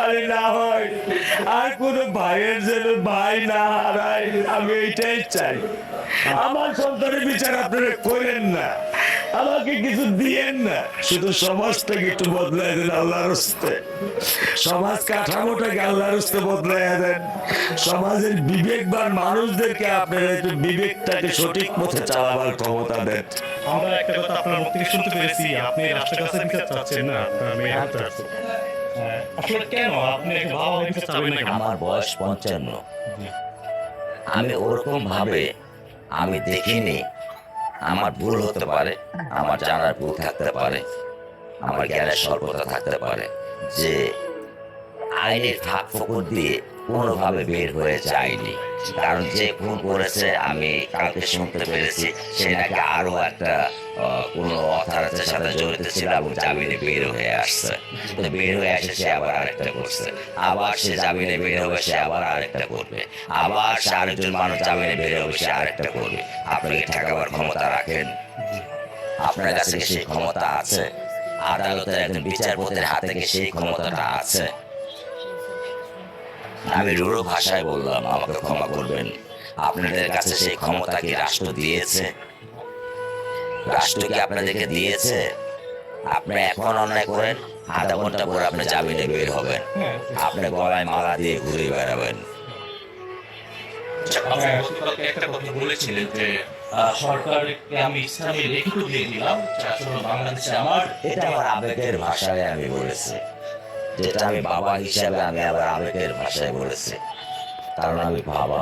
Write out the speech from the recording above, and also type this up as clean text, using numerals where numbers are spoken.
জানি না হয়, আর কোনো ভাইয়ের যেন ভাই না হারায়, আমি এইটাই চাই। আমার সন্তানের বিচার আপনারা করেন না, আমাকে কিছু দিয়েন না, শুধু সমাজটাকে একটু বদলাই দেন আল্লাহর হস্তে। সমাজ কাঠামোটাকে আল্লাহর হস্তে বদলাই দেন। সমাজের বিবেকবান মানুষদেরকে আপনারা একটু বিবেকটাকে সঠিক পথে চালাবার ক্ষমতা দেন। আমরা একটা কথা আপনার মুখ থেকে শুনতে পেরেছি, আপনি রাষ্ট্রের কাছে বিচার চাচ্ছেন না, আপনার মেয়ে হাত চাচ্ছে। আসলে কেন আপনি একটা বাবা হয়ে বিচার চাবেন না কেন? আমার বয়স 55। আমি ওরকম ভাবে আমি দেখিনি। আমার ভুল হতে পারে, আমার জানার ভুল থাকতে পারে, আমার জ্ঞানের স্বল্পতা থাকতে পারে, যে আইনের ফাঁক ফোকর দিয়ে কোনোভাবে বের হয়ে যায়নি। কারণ যে খুন করেছে আমি কালকে শুনতে পেরেছি, সে নাকি আরো একটা কোনো অথরিটির সাথে জড়িত ছিল এবং জামিনে বের হয়ে আসছে। তো বের হয়ে আসে সে আবার আরেকটা করছে, আবার সে জামিনে বের হবে, সে আবার আরেকটা করবে, আবার সে আরেকজন মানুষ জামিনে বের হবে, সে আরেকটা করবে। আপনাকে ঠেকাবার ক্ষমতা রাখেন? আপনার কাছে কি সেই ক্ষমতা আছে? আদালতের একজন বিচারপতির হাতে কি সেই ক্ষমতাটা আছে? আমি রূঢ় ভাষায় বললাম, আমাকে ক্ষমা করবেন। আপনাদের কাছে সেই ক্ষমতা কি রাষ্ট্র দিয়েছে? রাষ্ট্র কি আপনাদেরকে দিয়েছে? আপনি এখন অন্যায় করেন, আধা ঘন্টা পরে আপনি জামিনে বের হবেন, আপনি গলায় মালা দিয়ে ঘুরে বেড়াবেন। আপনি গতকালকে একটা কথা বলেছিলেন যে সরকারকে আমি ইসলামী লিখিত দিয়ে দিলাম যে আসলে বাংলাদেশে আমার এটা আমার আবেগের ভাষায় আমি বলেছি, যেটা আমি বাবা হিসাবে আমি আবার আবেগের ভাষায় বলেছি, কারণ আমি বাবা।